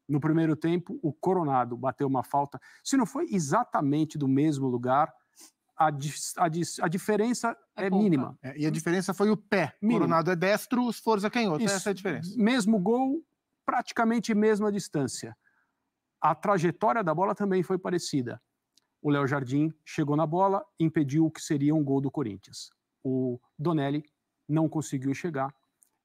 No primeiro tempo, o Coronado bateu uma falta. Se não foi exatamente do mesmo lugar, a diferença é mínima. E a diferença foi o pé. Mínima. Coronado é destro, o Sforza canhoto. Essa é a diferença. Mesmo gol, praticamente mesma distância. A trajetória da bola também foi parecida. O Léo Jardim chegou na bola, impediu o que seria um gol do Corinthians. O Donelli não conseguiu chegar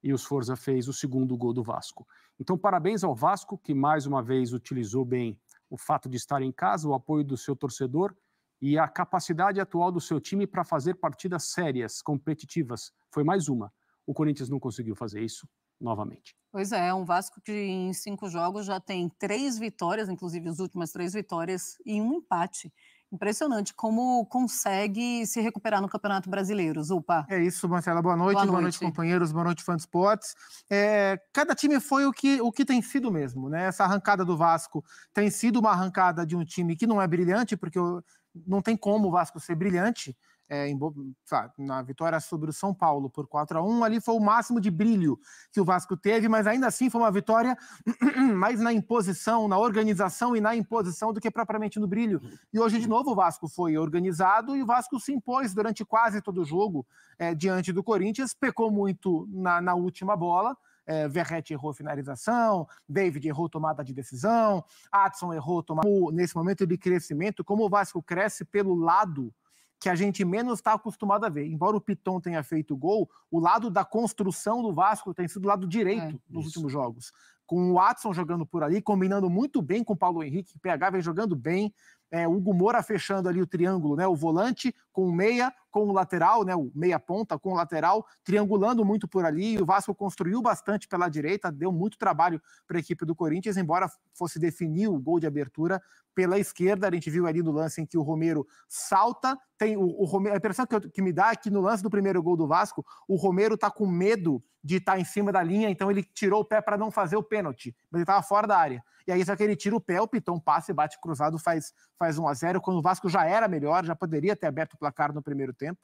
e o Sforza fez o segundo gol do Vasco. Então, parabéns ao Vasco, que mais uma vez utilizou bem o fato de estar em casa, o apoio do seu torcedor e a capacidade atual do seu time para fazer partidas sérias, competitivas. Foi mais uma. O Corinthians não conseguiu fazer isso novamente. Pois é, um Vasco que em 5 jogos já tem 3 vitórias, inclusive as últimas 3 vitórias, e um empate. Impressionante como consegue se recuperar no Campeonato Brasileiro, Zupa. É isso, Marcela. Boa noite, companheiros, boa noite, fã de esportes. Cada time foi o que tem sido mesmo, né? Essa arrancada do Vasco tem sido uma arrancada de um time que não é brilhante, porque não tem como o Vasco ser brilhante. Na vitória sobre o São Paulo por 4-1, ali foi o máximo de brilho que o Vasco teve, mas ainda assim foi uma vitória mais na imposição, na organização e na imposição do que propriamente no brilho. E hoje, de novo, o Vasco foi organizado e o Vasco se impôs durante quase todo o jogo diante do Corinthians, pecou muito na última bola. Verratti errou finalização, David errou tomada de decisão, Adson errou tomada. Nesse momento de crescimento, como o Vasco cresce pelo lado que a gente menos está acostumado a ver. Embora o Piton tenha feito gol, o lado da construção do Vasco tem sido o lado direito nos últimos jogos. Com o Adson jogando por ali, combinando muito bem com o Paulo Henrique, que PH vem jogando bem, o Hugo Moura fechando ali o triângulo, né? O volante com o meia, com o lateral, né? O meia ponta com o lateral, triangulando muito por ali. O Vasco construiu bastante pela direita, deu muito trabalho para a equipe do Corinthians, embora fosse definir o gol de abertura pela esquerda. A gente viu ali no lance em que o Romero salta. Tem o Romero, a impressão que me dá é que no lance do primeiro gol do Vasco, o Romero tá com medo de estar em cima da linha, então ele tirou o pé para não fazer o pênalti, mas ele estava fora da área. E aí, só que ele tira o pé, o Piton passa e bate cruzado, faz 1-0, quando o Vasco já era melhor, já poderia ter aberto o placar no primeiro tempo.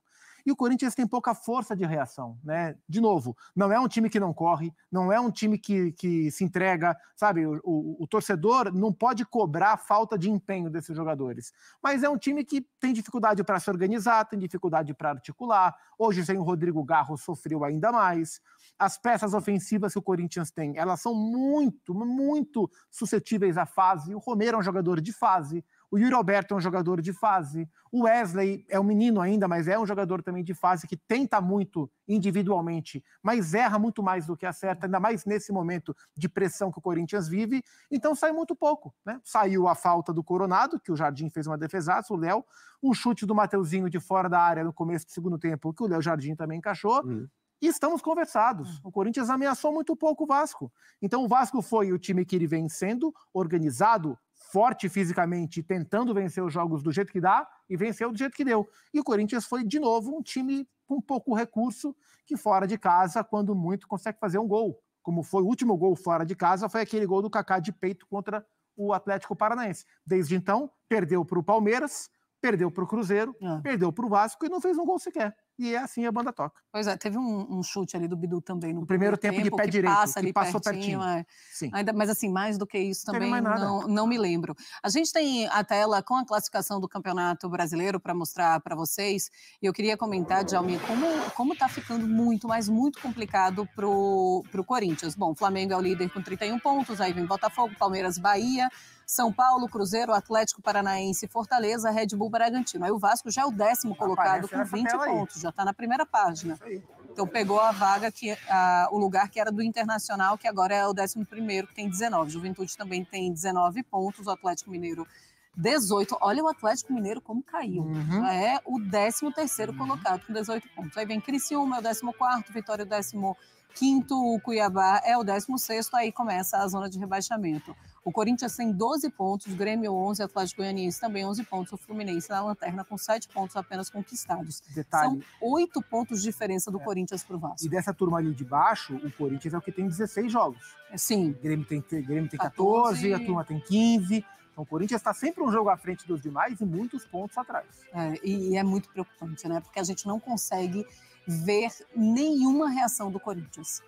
E o Corinthians tem pouca força de reação, né? De novo, não é um time que não corre, não é um time que se entrega, sabe? O torcedor não pode cobrar a falta de empenho desses jogadores. Mas é um time que tem dificuldade para se organizar, tem dificuldade para articular. Hoje, sem o Rodrigo Garro, sofreu ainda mais. As peças ofensivas que o Corinthians tem, elas são muito, muito suscetíveis à fase. O Romero é um jogador de fase. O Yuri Alberto é um jogador de fase. O Wesley é um menino ainda, mas é um jogador também de fase que tenta muito individualmente, mas erra muito mais do que acerta, ainda mais nesse momento de pressão que o Corinthians vive. Então sai muito pouco, né? Saiu a falta do Coronado, que o Jardim fez uma defesaça, o Léo, um chute do Mateuzinho de fora da área no começo do segundo tempo, que o Léo Jardim também encaixou. E estamos conversados. O Corinthians ameaçou muito pouco o Vasco. Então o Vasco foi o time que ele vem sendo, organizado, forte fisicamente, tentando vencer os jogos do jeito que dá, e venceu do jeito que deu. E o Corinthians foi, de novo, um time com pouco recurso, que fora de casa, quando muito, consegue fazer um gol. Como foi o último gol fora de casa, foi aquele gol do Kaká de peito contra o Atlético Paranaense. Desde então, perdeu para o Palmeiras, perdeu para o Cruzeiro, perdeu para o Vasco e não fez um gol sequer. E é assim a banda toca. Pois é, teve um chute ali do Bidu também no primeiro tempo de pé direito, que passou pertinho. Sim. Mas assim, mais do que isso também não me lembro. A gente tem a tela com a classificação do Campeonato Brasileiro para mostrar para vocês. E eu queria comentar, Djalminha, como tá ficando muito, mas muito complicado pro Corinthians. Bom, o Flamengo é o líder com 31 pontos, aí vem Botafogo, Palmeiras, Bahia, São Paulo, Cruzeiro, Atlético Paranaense, Fortaleza, Red Bull, Bragantino. Aí o Vasco já é o 10º colocado com 20 pontos, já está na primeira página. Então pegou a vaga, o lugar que era do Internacional, que agora é o 11º, que tem 19. Juventude também tem 19 pontos, o Atlético Mineiro 18. Olha o Atlético Mineiro como caiu. Já é o 13º colocado com 18 pontos. Aí vem Criciúma, é o 14º, Vitória é o 15º, o Cuiabá é o 16º, aí começa a zona de rebaixamento. O Corinthians tem 12 pontos, Grêmio 11, Atlético Goianiense também 11 pontos, o Fluminense na lanterna com 7 pontos apenas conquistados. Detalhe. São 8 pontos de diferença do Corinthians para o Vasco. E dessa turma ali de baixo, o Corinthians é o que tem 16 jogos. Sim. O Grêmio tem 14, a turma tem 15. Então o Corinthians está sempre um jogo à frente dos demais e muitos pontos atrás. E é muito preocupante, né? Porque a gente não consegue ver nenhuma reação do Corinthians.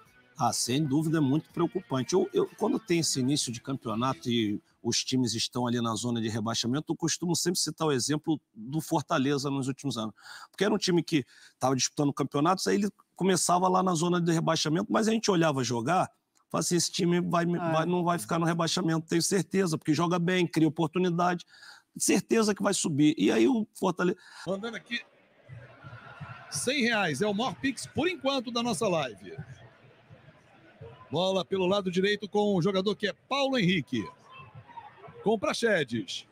Sem dúvida, é muito preocupante. Quando tem esse início de campeonato e os times estão ali na zona de rebaixamento, eu costumo sempre citar o exemplo do Fortaleza nos últimos anos. Porque era um time que estava disputando campeonatos, aí ele começava lá na zona de rebaixamento, mas a gente olhava jogar, falava assim, esse time não vai ficar no rebaixamento, tenho certeza, porque joga bem, cria oportunidade, certeza que vai subir. E aí o Fortaleza... Mandando aqui, R$100 é o maior Pix, por enquanto, da nossa live. Bola pelo lado direito com o jogador que é Paulo Henrique. Com Praxedes.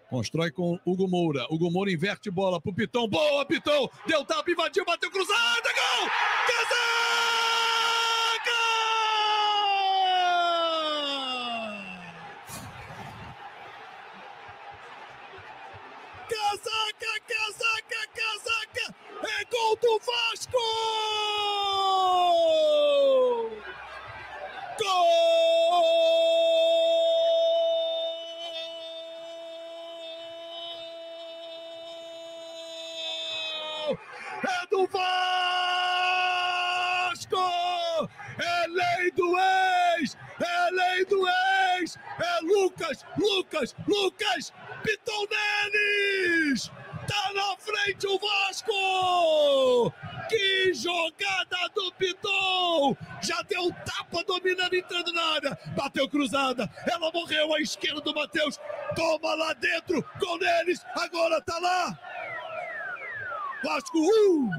Constrói com Hugo Moura. Hugo Moura inverte bola pro Pitão. Boa, Pitão! Deu tapa, invadiu, bateu cruzada, gol! Casaca! Casaca, casaca, casaca! É gol do Vasco! Gol! É do Vasco! É lei do ex! É lei do ex! É Lucas! Pitão Nenes! Tá na frente o Vasco! Que jogada do Pitão! Já deu tapa dominando, entrando na área. Bateu cruzada. Ela morreu à esquerda do Matheus. Toma lá dentro. Gol Nenes. Agora tá lá. Vasco 1.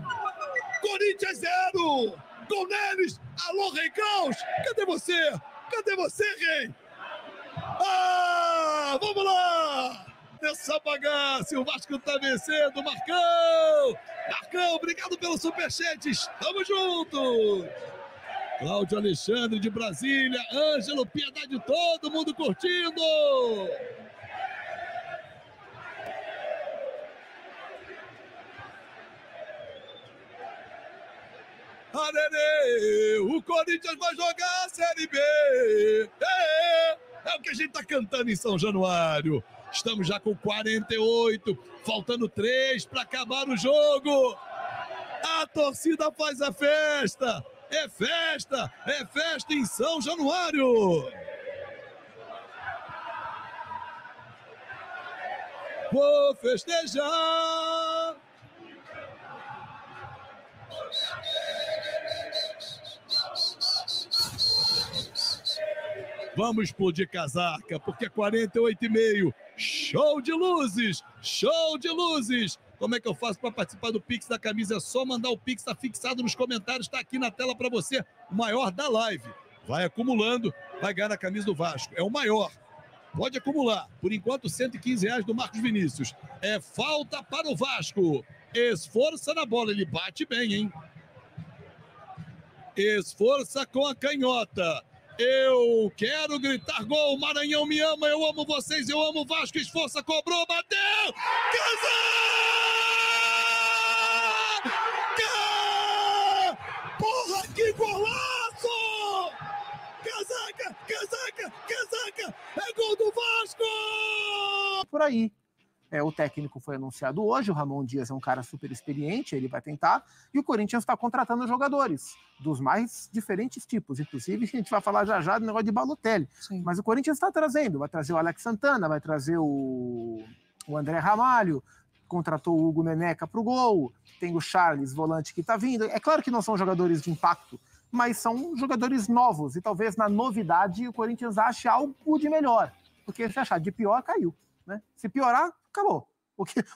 Corinthians 0. Gol Nenes. Alô, Rei Caos. Cadê você? Cadê você, Rei? Vamos lá. Nessa bagaça, o Vasco tá vencendo. Marcão, obrigado pelo superchat. Estamos juntos. Cláudio Alexandre de Brasília, Ângelo, Piedade, todo mundo curtindo. Arerê, o Corinthians vai jogar a Série B. É o que a gente tá cantando em São Januário. Estamos já com 48, faltando 3 para acabar o jogo. A torcida faz a festa. É festa em São Januário. Vou festejar. Vamos explodir casaca, porque é 48,5. Show de luzes! Show de luzes! Como é que eu faço para participar do Pix da camisa? É só mandar o Pix, está fixado nos comentários, está aqui na tela para você. O maior da live. Vai acumulando, vai ganhar na camisa do Vasco. É o maior. Pode acumular. Por enquanto, R$115 do Marcos Vinícius. É falta para o Vasco. Esforça na bola. Ele bate bem, hein? Esforça com a canhota. Eu quero gritar gol, Maranhão me ama, eu amo vocês, eu amo o Vasco, esforça, cobrou, bateu, casaca! Porra, que golaço! Casaca, é gol do Vasco! Por aí. O técnico foi anunciado hoje, o Ramon Dias é um cara super experiente, ele vai tentar, e o Corinthians está contratando jogadores dos mais diferentes tipos, inclusive a gente vai falar já do negócio de Balotelli. Sim. Mas o Corinthians está trazendo, vai trazer o Alex Santana, vai trazer o André Ramalho, contratou o Hugo Neneca para o gol, tem o Charles, volante, que está vindo. É claro que não são jogadores de impacto, mas são jogadores novos, e talvez na novidade o Corinthians ache algo de melhor, porque se achar de pior, caiu. Né? Se piorar, acabou.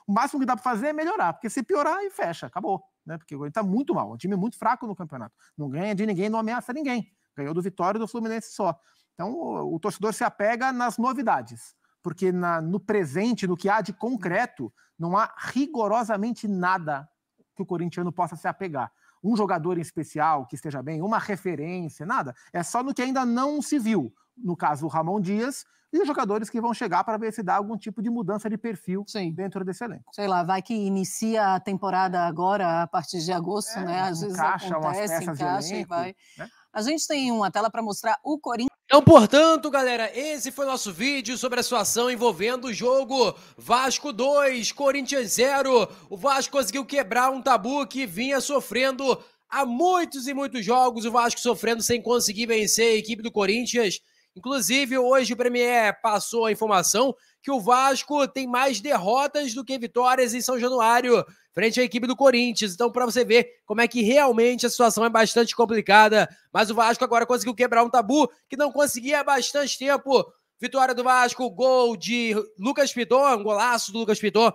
O máximo que dá para fazer é melhorar, porque se piorar, aí fecha, acabou. Né? Porque o Corinthians está muito mal, um time muito fraco no campeonato. Não ganha de ninguém, não ameaça ninguém. Ganhou do Vitória e do Fluminense só. Então, o torcedor se apega nas novidades, porque no presente, no que há de concreto, não há rigorosamente nada que o corintiano possa se apegar. Um jogador em especial que esteja bem, uma referência, nada. É só no que ainda não se viu. No caso, o Ramon Dias e os jogadores que vão chegar para ver se dá algum tipo de mudança de perfil dentro desse elenco. Sei lá, vai que inicia a temporada agora, a partir de agosto, né? Às vezes acontece, encaixa e vai. Né? A gente tem uma tela para mostrar o Corinthians. Então, portanto, galera, esse foi o nosso vídeo sobre a situação envolvendo o jogo Vasco 2, Corinthians 0. O Vasco conseguiu quebrar um tabu que vinha sofrendo há muitos e muitos jogos o Vasco sofrendo sem conseguir vencer a equipe do Corinthians. Inclusive, hoje o Premier passou a informação que o Vasco tem mais derrotas do que vitórias em São Januário, frente à equipe do Corinthians. Então, para você ver como é que realmente a situação é bastante complicada. Mas o Vasco agora conseguiu quebrar um tabu que não conseguia há bastante tempo. Vitória do Vasco, gol de Lucas Piton, um golaço do Lucas Piton,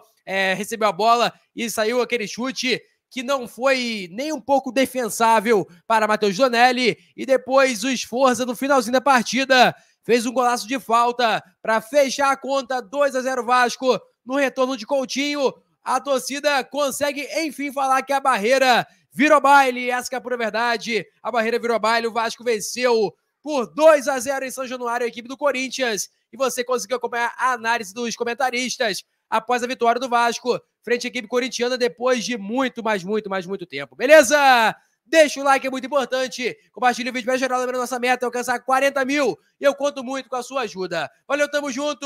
recebeu a bola e saiu aquele chute que não foi nem um pouco defensável para Matheus Donelli, e depois o Sforza, no finalzinho da partida, fez um golaço de falta para fechar a conta, 2-0 Vasco, no retorno de Coutinho. A torcida consegue, enfim, falar que a barreira virou baile, essa que é a pura verdade, a barreira virou baile, o Vasco venceu por 2-0 em São Januário, a equipe do Corinthians, e você conseguiu acompanhar a análise dos comentaristas após a vitória do Vasco, frente à equipe corintiana, depois de muito tempo. Beleza? Deixa o like, é muito importante. Compartilha o vídeo para geral, lembrando nossa meta é alcançar 40 mil. E eu conto muito com a sua ajuda. Valeu, tamo junto.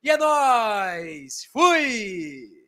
E é nóis. Fui!